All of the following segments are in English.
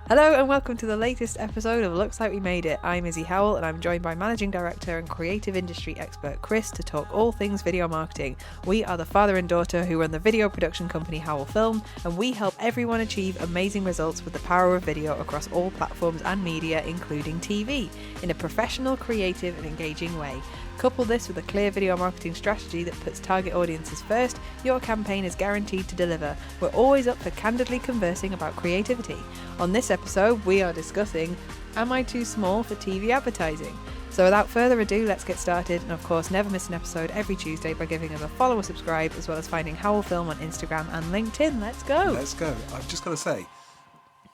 Hello and welcome to the latest episode of Looks Like We Made It. I'm Issy Howell and I'm joined by Managing Director and Creative Industry Expert Chris to talk all things video marketing. We are the father and daughter who run the video production company Howell Film, and we help everyone achieve amazing results with the power of video across all platforms and media, including TV, in a professional, creative and engaging way. Couple this with a clear video marketing strategy that puts target audiences first, your campaign is guaranteed to deliver. We're always up for candidly conversing about creativity. On this episode, we are discussing, am I too small for TV advertising? So without further ado, let's get started. And of course, never miss an episode every Tuesday by giving us a follow or subscribe, as well as finding Howell Film on Instagram and LinkedIn. Let's go. Let's go. I've just got to say,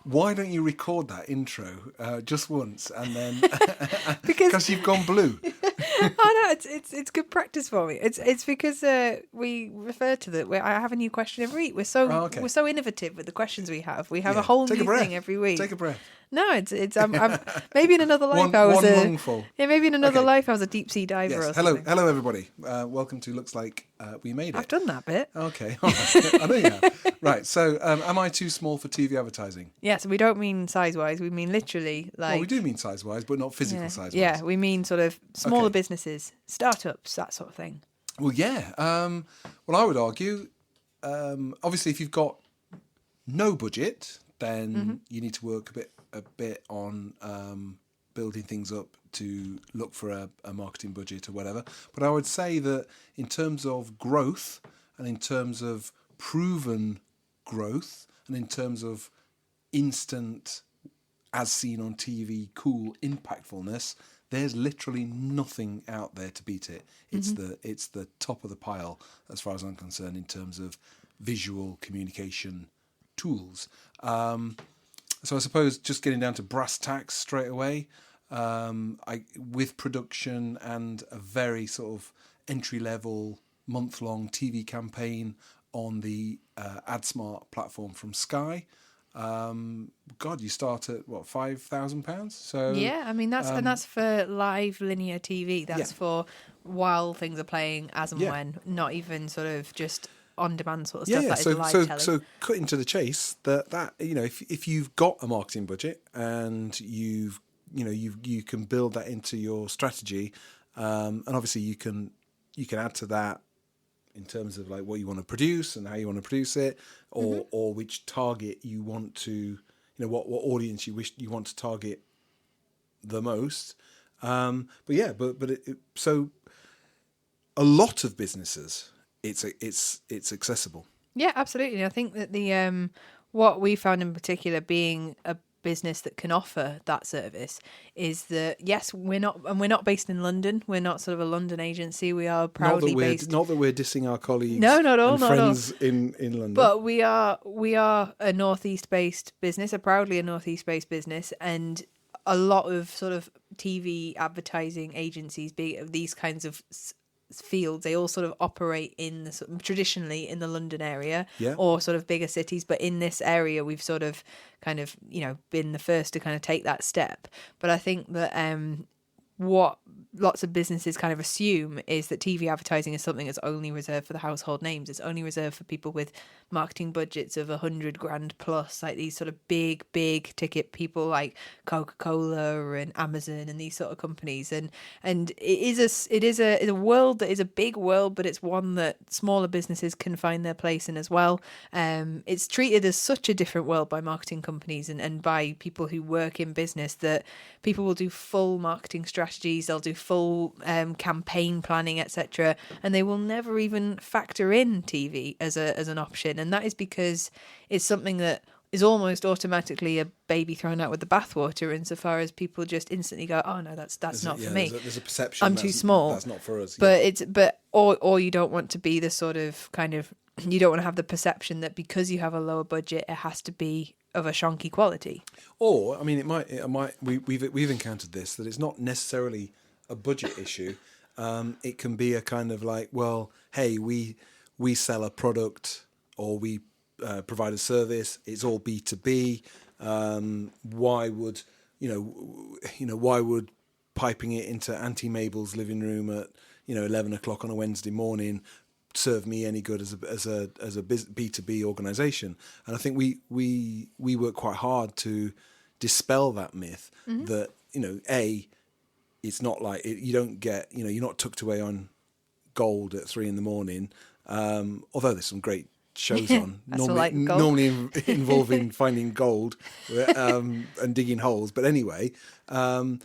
why don't you record that intro just once and then because you've gone blue? Oh no, it's good practice for me. It's because we refer to that. I have a new question every week. We're so innovative with the questions we have. We have a whole new thing every week. Take a breath. No, it's I'm maybe in another life maybe in another life I was a deep sea diver. Yes. Or something. Hello everybody. Welcome to Looks Like We Made It. I've done that bit. Okay, all right. I know you have. Right. So, am I too small for TV advertising? Yeah. So we don't mean size wise. We mean literally like. Well, we do mean size wise, but not physical size wise. Yeah, we mean sort of smaller businesses, startups, that sort of thing. Well, yeah. Well, I would argue, obviously, if you've got no budget, then you need to work a bit on building things up to look for a marketing budget or whatever. But I would say that in terms of growth and in terms of proven growth and in terms of instant, as seen on TV, cool impactfulness, there's literally nothing out there to beat it. It's the top of the pile as far as I'm concerned in terms of visual communication tools. So I suppose just getting down to brass tacks straight away, with production and a very sort of entry-level month-long TV campaign on the AdSmart platform from Sky. You start at what, £5,000? So yeah, I mean that's for live linear TV. That's for while things are playing as and when, not even sort of just on-demand sort of stuff. That is live telly. So cutting to the chase, that if you've got a marketing budget and you can build that into your strategy, and obviously you can add to that in terms of like what you want to produce and how you want to produce it, or which target you want to, what audience you want to target the most. So a lot of businesses, it's accessible. Yeah, absolutely. I think that the what we found in particular, being a business that can offer that service, is that yes, we're not based in London. We're not sort of a London agency. We are proudly based. Not that we're dissing our colleagues. No, not at all. And friends in London. But we are a northeast based business, proudly a northeast based business, and a lot of sort of TV advertising agencies, be these kinds of fields, they all sort of operate in traditionally in the London area or sort of bigger cities, but in this area we've sort of kind of been the first to kind of take that step. But I think that what lots of businesses kind of assume is that TV advertising is something that's only reserved for the household names. It's only reserved for people with marketing budgets of $100,000 plus, like these sort of big ticket people like Coca-Cola and Amazon and these sort of companies. And it is a world that is a big world, but it's one that smaller businesses can find their place in as well. It's treated as such a different world by marketing companies and by people who work in business, that people will do full marketing strategies, they'll do full campaign planning, etc., and they will never even factor in TV as an option. And that is because it's something that is almost automatically a baby thrown out with the bathwater, insofar as people just instantly go, oh no, that's not for me. There's a perception I'm too small. That's not for us. Or you don't want to be the sort of you don't want to have the perception that because you have a lower budget, it has to be of a shonky quality. Or, I mean, it might. We've encountered this, that it's not necessarily a budget issue. It can be a kind of like, well, hey, we sell a product or we provide a service. It's all B2B. Why would piping it into Auntie Mabel's living room at 11 o'clock on a Wednesday morning serve me any good as a B2B organisation? And I think we work quite hard to dispel that myth that, it's not like you don't get, you're not tucked away on gold at 3 a.m. Although there's some great shows on normally involving finding gold and digging holes. But anyway, that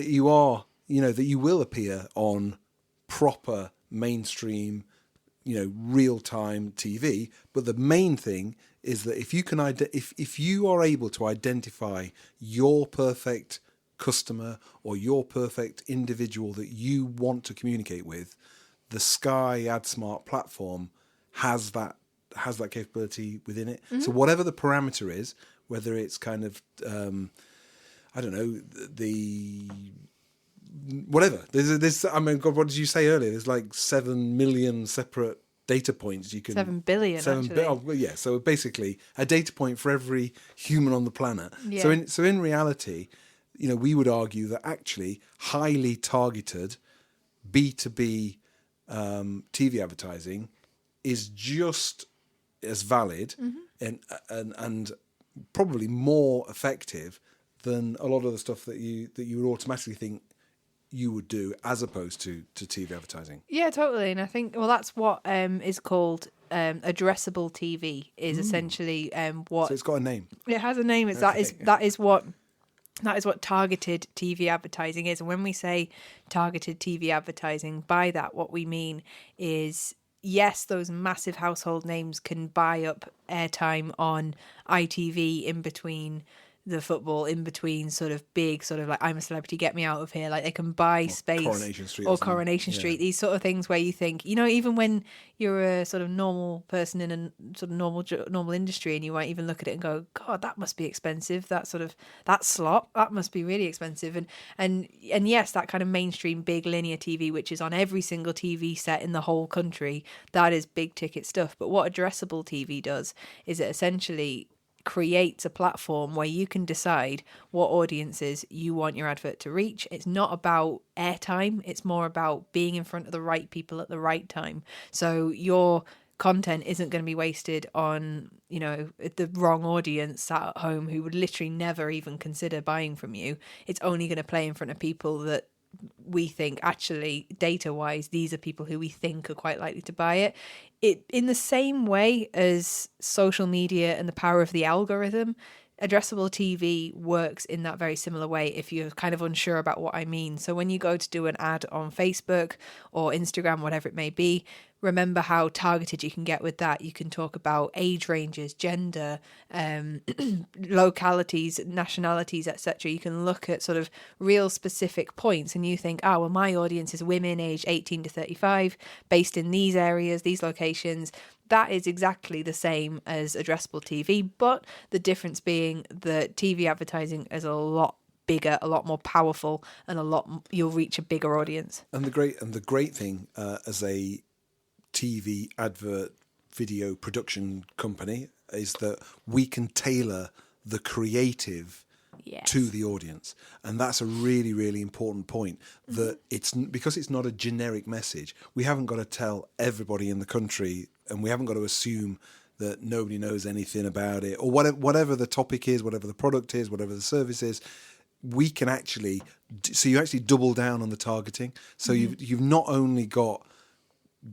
you will appear on proper mainstream, real-time TV. But the main thing is that if you can if you are able to identify your perfect customer or your perfect individual that you want to communicate with, the Sky AdSmart platform has that capability within it. So whatever the parameter is, whether it's kind of whatever. There's God, what did you say earlier? There's like 7 million separate data points you can. 7 billion. Yeah. So basically, a data point for every human on the planet. Yeah. So in reality, we would argue that actually highly targeted B2B TV advertising is just as valid and probably more effective than a lot of the stuff that you would automatically think you would do as opposed to TV advertising. Yeah, totally. And I think, that's what is called addressable TV is essentially what... So it's got a name. It has a name. That is what targeted TV advertising is. And when we say targeted TV advertising, by that, what we mean is, yes, those massive household names can buy up airtime on ITV in between the football, in between sort of big, sort of like I'm a Celebrity, get me out of here. Like they can buy space. Coronation Street. These sort of things where you think, even when you're a sort of normal person in a sort of normal industry, and you might even look at it and go, God, that must be expensive. That slot, that must be really expensive. And yes, that kind of mainstream big linear TV, which is on every single TV set in the whole country, that is big ticket stuff. But what addressable TV does is it essentially creates a platform where you can decide what audiences you want your advert to reach. It's not about airtime, it's more about being in front of the right people at the right time. So your content isn't going to be wasted on, the wrong audience sat at home who would literally never even consider buying from you. It's only going to play in front of people that we think actually data-wise, these are people who we think are quite likely to buy it. In the same way as social media and the power of the algorithm, addressable TV works in that very similar way if you're kind of unsure about what I mean. So when you go to do an ad on Facebook or Instagram, whatever it may be, remember how targeted you can get with that. You can talk about age ranges, gender, localities, nationalities, etc. You can look at sort of real specific points and you think, my audience is women aged 18 to 35 based in these areas, these locations. That is exactly the same as addressable TV, but the difference being that TV advertising is a lot bigger, a lot more powerful, and you'll reach a bigger audience. And the great thing as a TV advert video production company is that we can tailor the creative to the audience, and that's a really, really important point. That it's because it's not a generic message. We haven't got to tell everybody in the country, and we haven't got to assume that nobody knows anything about it, or whatever the topic is, whatever the product is, whatever the service is. We can actually, so you actually double down on the targeting. So you've not only got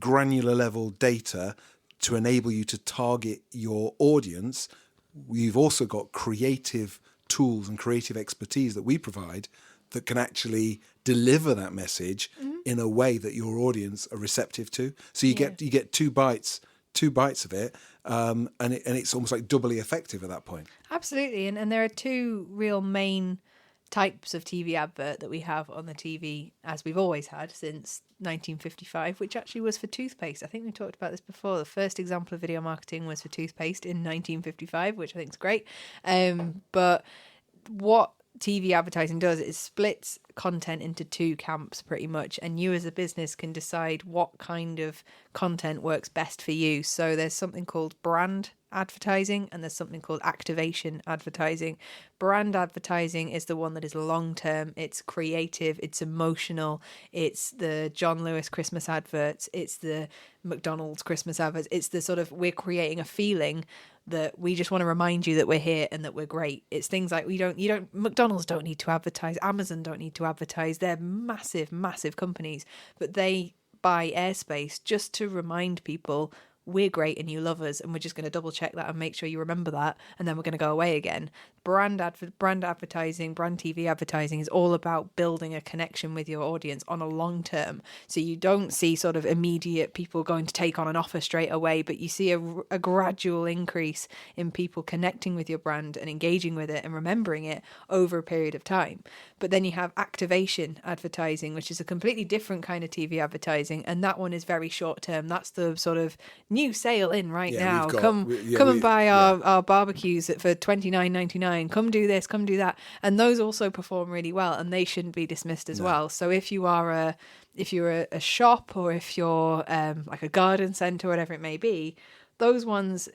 granular level data to enable you to target your audience, we've also got creative tools and creative expertise that we provide that can actually deliver that message in a way that your audience are receptive to. So you get two bites of it, and it's almost like doubly effective at that point. Absolutely, and there are two real main types of TV advert that we have on the TV, as we've always had since 1955, which actually was for toothpaste. I think we talked about this before. The first example of video marketing was for toothpaste in 1955, which I think is great. But what TV advertising does is splits content into two camps pretty much, and you as a business can decide what kind of content works best for you. So there's something called brand advertising and there's something called activation advertising. Brand advertising is the one that is long term, it's creative, it's emotional, it's the John Lewis Christmas adverts, it's the McDonald's Christmas adverts, it's the sort of, we're creating a feeling that we just want to remind you that we're here and that we're great. It's things like McDonald's don't need to advertise, Amazon don't need to advertise. They're massive, massive companies, but they buy airspace just to remind people we're great and you love us, and we're just going to double check that and make sure you remember that, and then we're going to go away again. Brand advertising, brand TV advertising is all about building a connection with your audience on a long term. So you don't see sort of immediate people going to take on an offer straight away, but you see a gradual increase in people connecting with your brand and engaging with it and remembering it over a period of time. But then you have activation advertising, which is a completely different kind of TV advertising, and that one is very short term. That's the sort of new sale in now. Come and buy our barbecues for $29.99. Come do this, come do that, and those also perform really well, and they shouldn't be dismissed as well. So if you're a shop, or if you're like a garden centre, whatever it may be, those ones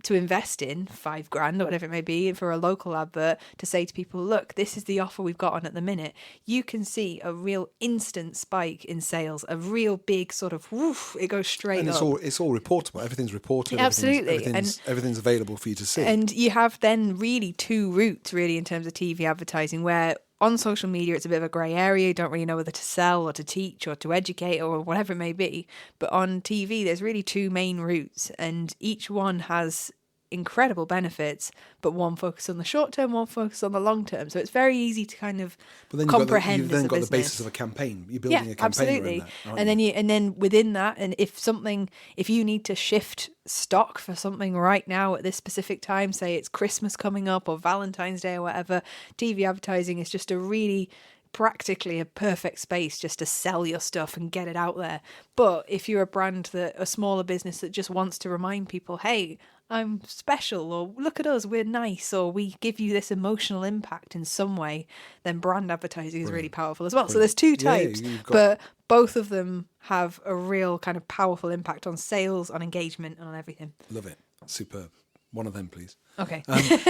to invest in $5,000 or whatever it may be for a local advert, to say to people, look, this is the offer we've got on at the minute, you can see a real instant spike in sales, a real big sort of woof, it goes straight up. And it's all reportable. Everything's reported. Absolutely. Everything's available for you to see. And you have then really two routes really in terms of TV advertising, where on social media it's a bit of a grey area. You don't really know whether to sell or to teach or to educate or whatever it may be. But on TV there's really two main routes, and each one has incredible benefits, but one focus on the short term, one focus on the long term. So it's very easy to kind of comprehend. You've then got the basis of a campaign. You're building a campaign absolutely. around that, and then within that, and if you need to shift stock for something right now at this specific time, say it's Christmas coming up or Valentine's Day or whatever, TV advertising is just a really practically a perfect space just to sell your stuff and get it out there. But if you're a smaller business that just wants to remind people, hey, I'm special, or look at us, we're nice, or we give you this emotional impact in some way, then brand advertising is really powerful as well. So there's two types, but both of them have a real kind of powerful impact on sales, on engagement, and on everything. Love it. Superb. One of them, please. Okay.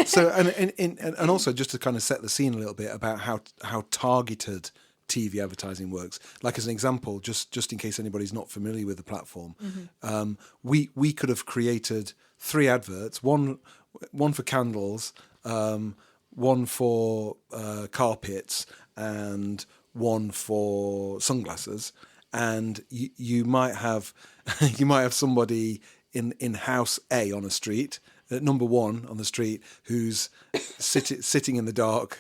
So and also just to kind of set the scene a little bit about how targeted TV advertising works. Like as an example, just in case anybody's not familiar with the platform, we could have created 3 adverts: one for candles, one for carpets, and one for sunglasses. And you might have somebody in house A on a street, at number 1 on the street, who's sitting in the dark,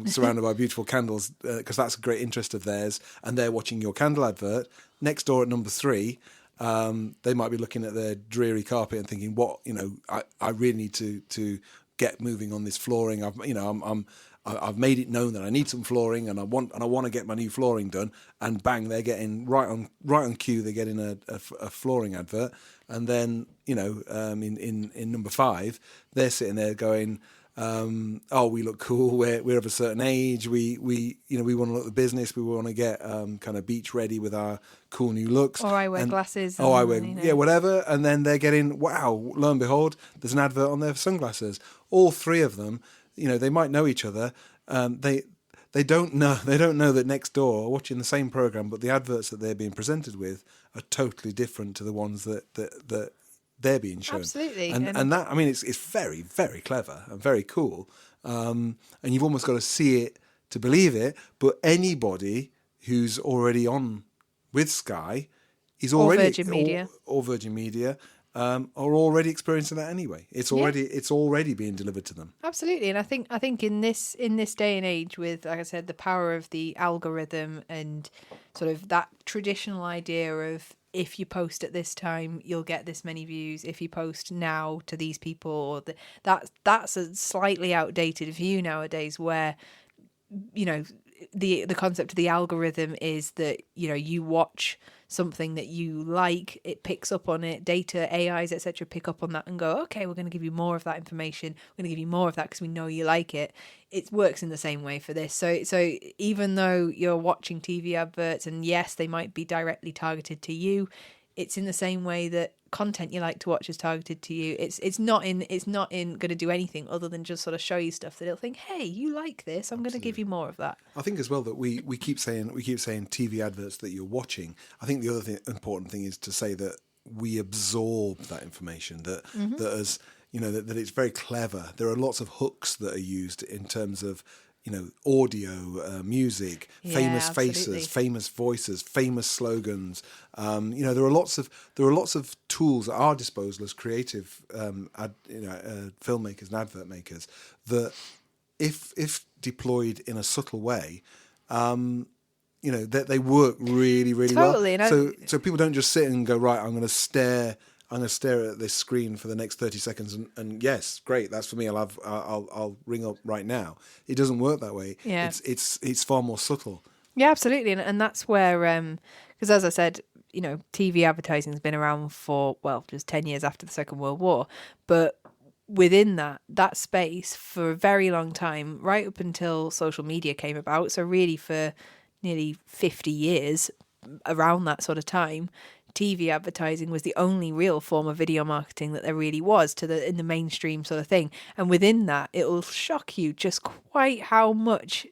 surrounded by beautiful candles, because that's a great interest of theirs, and they're watching your candle advert. Next door at number 3, they might be looking at their dreary carpet and thinking, "What, I really need to get moving on this flooring. I've made it known that I need some flooring, and I want to get my new flooring done." And bang, they're getting right on cue. They're getting a flooring advert, and then in number 5, they're sitting there going, "Oh, we look cool. We're of a certain age. We want to look the business. We want to get kind of beach ready with our cool new looks." Or I wear glasses. Whatever. And then they're getting, wow, lo and behold, there's an advert on there for sunglasses. All 3 of them. They might know each other. They don't know that next door, watching the same program, but the adverts that they're being presented with are totally different to the ones that they're being shown. Absolutely. And that, I mean, it's very, very clever and very cool. And you've almost got to see it to believe it. But anybody who's already on with Sky is already or Virgin Media. Are already experiencing that anyway. It's already being delivered to them. Absolutely, and I think in this day and age, with, like I said, the power of the algorithm and sort of that traditional idea of, if you post at this time, you'll get this many views. If you post now to these people, or that's a slightly outdated view nowadays, where the concept of the algorithm is that you watch something that you like, it picks up on it, data, AIs, etc. pick up on that and go, okay, we're going to give you more of that information, we're going to give you more of that because we know you like it. It works in the same way for this. So even though you're watching TV adverts, and yes, they might be directly targeted to you, it's in the same way that content you like to watch is targeted to you. It's not in going to do anything other than just sort of show you stuff that it'll think, hey, you like this, I'm going to give you more of that. I think as well that we keep saying TV adverts that you're watching. I think the other important thing is to say that we absorb that information, that as that it's very clever. There are lots of hooks that are used in terms of, audio, music, famous absolutely. faces, famous voices, famous slogans. There are lots of tools at our disposal as creative, filmmakers and advert makers that, if deployed in a subtle way, that they work really, really Totally, well. So people don't just sit and go, right, I'm going to stare at this screen for the next 30 seconds and yes, great, that's for me. I'll ring up right now. It doesn't work that way. Yeah. It's far more subtle. Yeah, absolutely. And that's where, because as I said, TV advertising has been around for, just 10 years after the Second World War. But within that space for a very long time, right up until social media came about, so really for nearly 50 years around that sort of time, TV advertising was the only real form of video marketing that there really was in the mainstream sort of thing. And within that, it will shock you just quite how much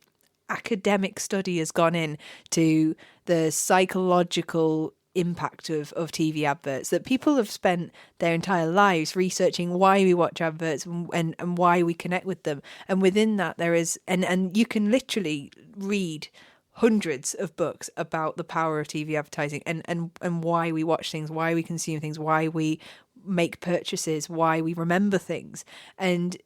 academic study has gone in to the psychological impact of TV adverts, that people have spent their entire lives researching why we watch adverts and why we connect with them. And within that there is, and you can literally read hundreds of books about the power of TV advertising and why we watch things, why we consume things, why we make purchases, why we remember things. And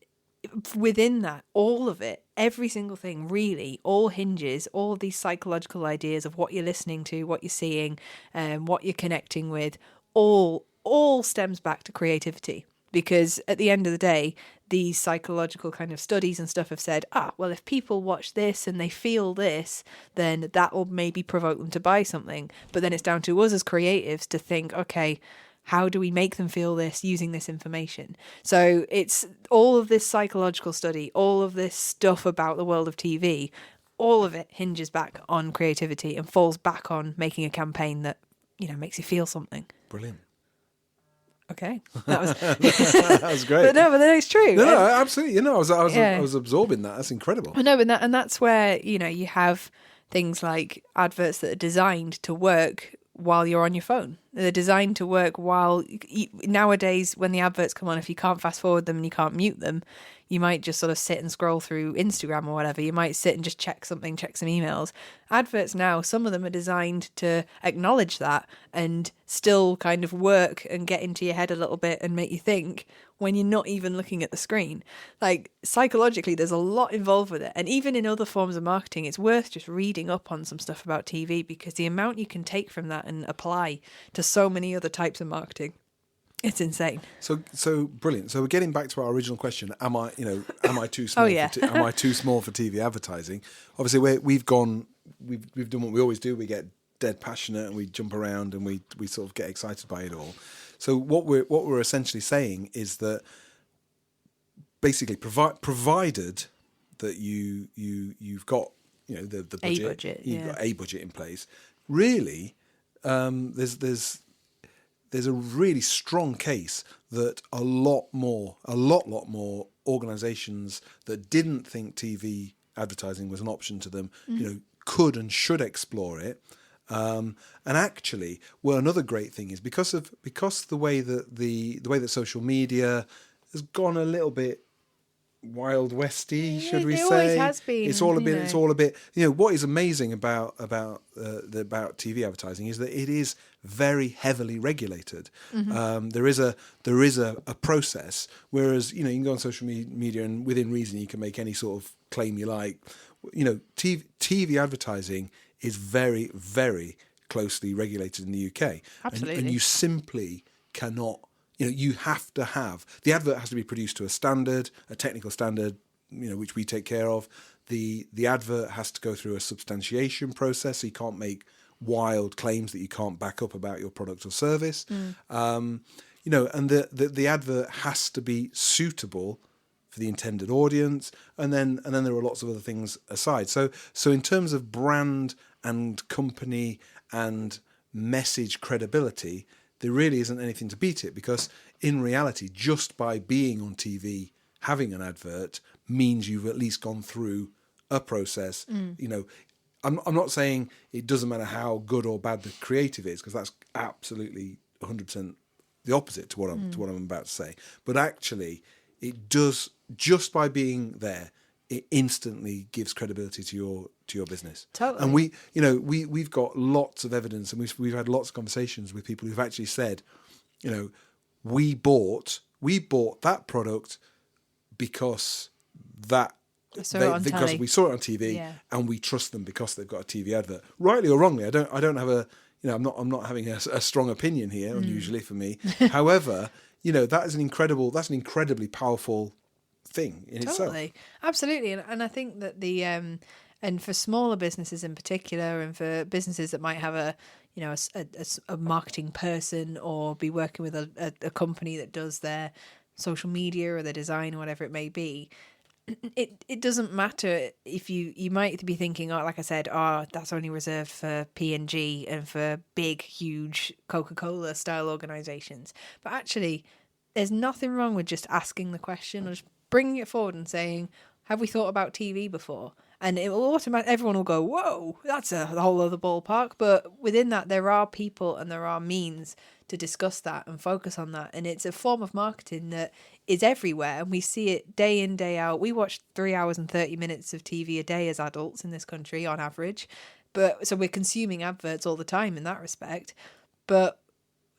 within that, all of it, every single thing really all hinges, all of these psychological ideas of what you're listening to, what you're seeing, what you're connecting with, all stems back to creativity. Because at the end of the day, these psychological kind of studies and stuff have said, if people watch this and they feel this, then that will maybe provoke them to buy something. But then it's down to us as creatives to think, okay, how do we make them feel this using this information? So it's all of this psychological study, all of this stuff about the world of TV, all of it hinges back on creativity and falls back on making a campaign that, makes you feel something. Brilliant. Okay, that was that was great. But then it's true. No, absolutely. I was absorbing that. That's incredible. No, and that's where you have things like adverts that are designed to work while you're on your phone. They're designed to work nowadays when the adverts come on, if you can't fast forward them and you can't mute them, you might just sort of sit and scroll through Instagram or whatever. You might sit and just check some emails. Adverts now, some of them are designed to acknowledge that and still kind of work and get into your head a little bit and make you think when you're not even looking at the screen. Like, psychologically, there's a lot involved with it. And even in other forms of marketing, it's worth just reading up on some stuff about TV, because the amount you can take from that and apply to so many other types of marketing, it's insane. So brilliant. So we're getting back to our original question: am I too small? Am I too small for TV advertising? Obviously, we've done what we always do. We get dead passionate and we jump around and we sort of get excited by it all. So what we're essentially saying is that basically, provided that you've got the budget, you've got a budget in place. Really, there's a really strong case that a lot more organisations that didn't think TV advertising was an option to them, could and should explore it. And actually, another great thing is because the way that social media has gone a little bit Wild Westy, should we say? It always has been. It's all a bit. What is amazing about TV advertising is that it is very heavily regulated. Mm-hmm. There is a process. Whereas you can go on social media and within reason you can make any sort of claim you like. TV advertising is very, very closely regulated in the UK. Absolutely. And you simply cannot. You have to have the advert has to be produced to a standard, a technical standard, which we take care of. The advert has to go through a substantiation process, so you can't make wild claims that you can't back up about your product or service. And the advert has to be suitable for the intended audience, and then there are lots of other things aside. So in terms of brand and company and message credibility, there really isn't anything to beat it, because in reality, just by being on TV, having an advert means you've at least gone through a process. I'm not saying it doesn't matter how good or bad the creative is, because that's absolutely 100% the opposite to what I'm about to say. But actually, it does, just by being there, it instantly gives credibility to your business. Totally. And we've got lots of evidence, and we've had lots of conversations with people who've actually said, we bought that product because because we saw it on TV, and we trust them because they've got a TV advert. Rightly or wrongly, I don't have a, I'm not having a strong opinion here, unusually for me. However, that's an incredibly powerful thing in itself. Absolutely. And I think that and for smaller businesses in particular, and for businesses that might have a marketing person, or be working with a company that does their social media or their design or whatever it may be, it doesn't matter if you might be thinking, like I said, that's only reserved for P&G and for big, huge Coca-Cola style organizations. But actually, there's nothing wrong with just asking the question, or just bringing it forward and saying, have we thought about TV before? And it will everyone will go, whoa, that's a whole other ballpark. But within that, there are people and there are means to discuss that and focus on that. And it's a form of marketing that is everywhere, and we see it day in, day out. We watch 3 hours and 30 minutes of TV a day as adults in this country on average. So we're consuming adverts all the time in that respect. But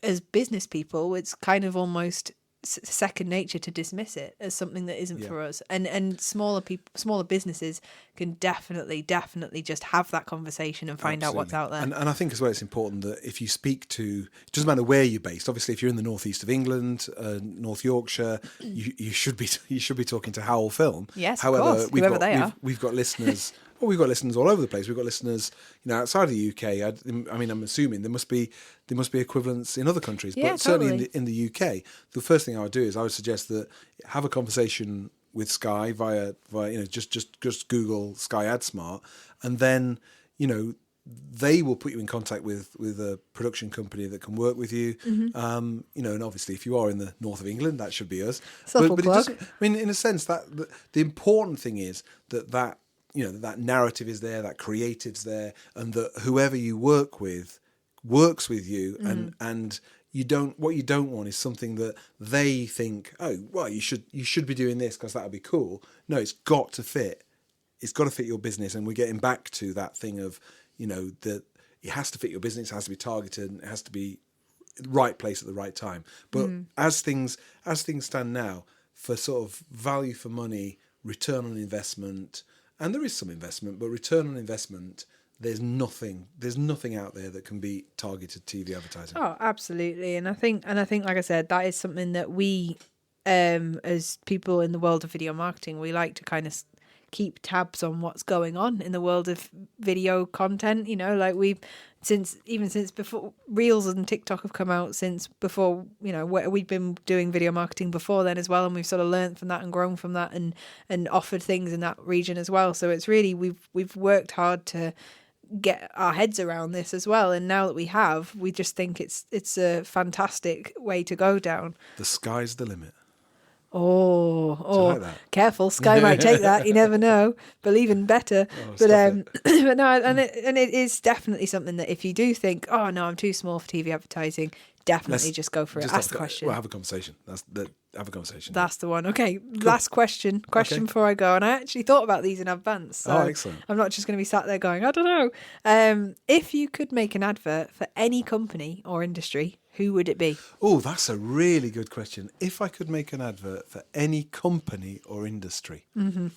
as business people, it's kind of almost second nature to dismiss it as something that isn't for us. And smaller businesses can definitely just have that conversation and find out what's out there. And I think as well, it's important that if you speak to, it doesn't matter where you're based. Obviously, if you're in the northeast of England, North Yorkshire, you should be talking to Howell Film. Yes, however, of course, we've got listeners. Well, we've got listeners all over the place. We've got listeners, outside of the UK. I mean, I'm assuming there must be equivalents in other countries, but certainly in the UK, the first thing I would do is I would suggest that have a conversation with Sky via just Google Sky AdSmart, and then they will put you in contact with a production company that can work with you. Mm-hmm. And obviously, if you are in the north of England, that should be us. But it doesn't. I mean, in a sense, that the important thing is that narrative is there, that creative's there, and that whoever you work with works with you, and what you don't want is something that they think, oh, well, you should be doing this because that would be cool. No, it's got to fit. It's got to fit your business, and we're getting back to that thing of, that it has to fit your business, it has to be targeted, and it has to be the right place at the right time. But as things stand now, for sort of value for money, return on investment. And there is some investment, but return on investment, there's nothing out there that can beat targeted TV advertising. Oh, absolutely. And I think, like I said, that is something that we, as people in the world of video marketing, we like to kind of keep tabs on what's going on in the world of video content. Since before Reels and TikTok have come out, since before, we've been doing video marketing before then as well, and we've sort of learned from that and grown from that and offered things in that region as well. So it's really, we've worked hard to get our heads around this as well, and now that we have, we just think it's a fantastic way to go down. The sky's the limit. Like careful, Sky might take that. You never know. Believe better. But no, and it is definitely something that if you do think, oh no, I'm too small for TV advertising, definitely just go for it. Ask the question. Well, have a conversation. Have a conversation. That's the one. Okay, cool. Last question before I go. And I actually thought about these in advance. So excellent. I'm not just going to be sat there going, I don't know. If you could make an advert for any company or industry, who would it be? Oh, that's a really good question. If I could make an advert for any company or industry. Mm-hmm.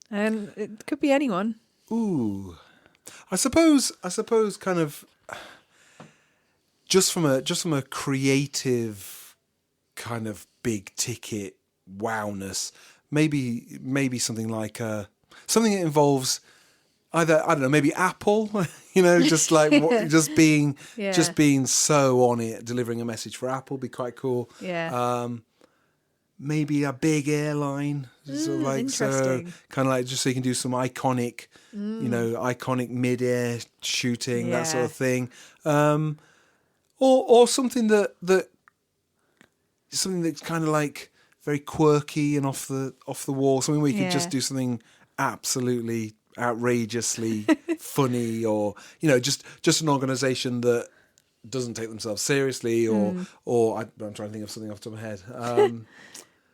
And it could be anyone. Ooh. I suppose kind of just from a creative kind of big ticket wowness, maybe something like something that involves either, I don't know, maybe Apple, just like just being so on it, delivering a message for Apple would be quite cool. Yeah. Maybe a big airline, sort of like interesting. Kind of like just so you can do some iconic, iconic mid-air shooting, that sort of thing, or something something that's kind of like very quirky and off the wall, something where you could just do something absolutely outrageously funny, or just an organisation that doesn't take themselves seriously, or I'm trying to think of something off the top of my head.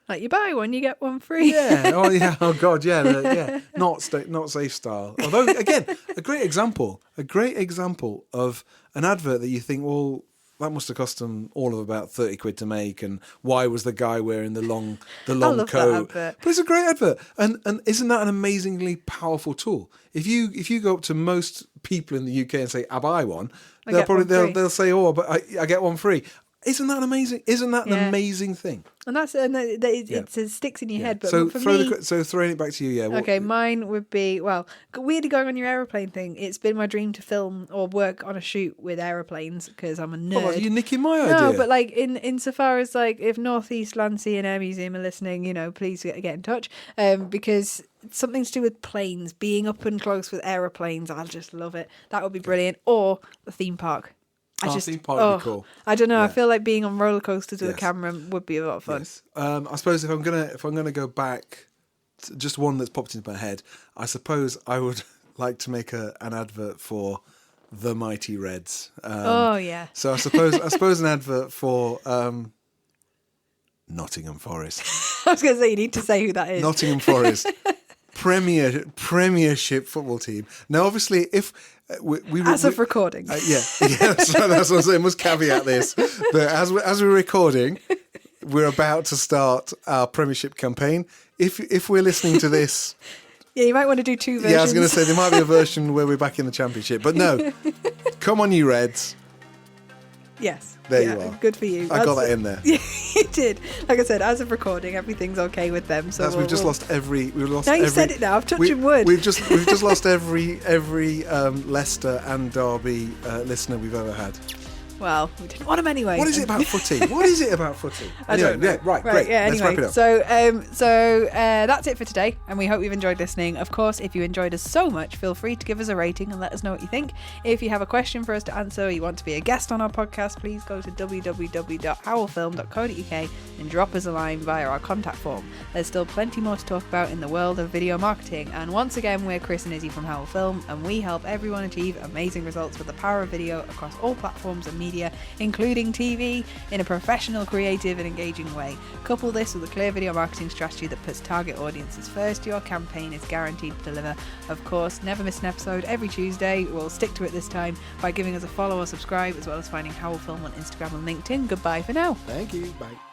Like you buy one, you get one free. Yeah. Oh God. Yeah. Not safe style. Although again, a great example of an advert that you think, well, that must have cost them all of about 30 quid to make, and why was the guy wearing the long I love coat? that advert. But it's a great advert, and isn't that an amazingly powerful tool? If you go up to most people in the UK and say, "I buy one," they'll say, "Oh, but I get one free." Isn't that amazing? Isn't that an amazing thing? And it sticks in your head. But so for me, throwing it back to you, yeah. Okay, mine would be, well, weirdly going on your aeroplane thing. It's been my dream to film or work on a shoot with aeroplanes because I'm a nerd. Oh, you're nicking my idea. No, but like insofar as like if Northeast Land Sea and Air Museum are listening, please get in touch. Because something to do with planes, being up and close with aeroplanes, I'll just love it. That would be brilliant. Or the theme park. Theme park would be cool. I don't know. Yeah. I feel like being on roller coasters with a camera would be a lot of fun. Yes. I suppose if I'm gonna go back, to just one that's popped into my head. I suppose I would like to make an advert for the Mighty Reds. Yeah. So I suppose an advert for Nottingham Forest. I was going to say you need to say who that is. Nottingham Forest. Premiership football team. Now, obviously, if as of recording, so that's what I'm saying. Must caveat this that as we're recording, we're about to start our Premiership campaign. If we're listening to this, you might want to do two versions. Yeah, I was going to say there might be a version where we're back in the Championship, but no. Come on, you Reds. Yes. There you are. Good for you. I got that in there. Yeah, you did. Like I said, as of recording, everything's okay with them. So we've just lost every. Now you said it. Now I've touched your wood. We've just lost every Leicester and Derby listener we've ever had. Well, we didn't want them anyway. What is it about footy? I don't know. Yeah, right, great. Yeah, Let's anyway, wrap it up. So that's it for today, and we hope you've enjoyed listening. Of course, if you enjoyed us so much, feel free to give us a rating and let us know what you think. If you have a question for us to answer, or you want to be a guest on our podcast, please go to www.howellfilm.co.uk and drop us a line via our contact form. There's still plenty more to talk about in the world of video marketing, and once again, we're Chris and Izzy from Howell Film, and we help everyone achieve amazing results with the power of video across all platforms and media, including TV, in a professional, creative and engaging way. Couple this with a clear video marketing strategy that puts target audiences first, your campaign is guaranteed to deliver. Of course, never miss an episode every Tuesday. We'll stick to it this time by giving us a follow or subscribe, as well as finding Howell Film on Instagram and LinkedIn. Goodbye for now. Thank you. Bye.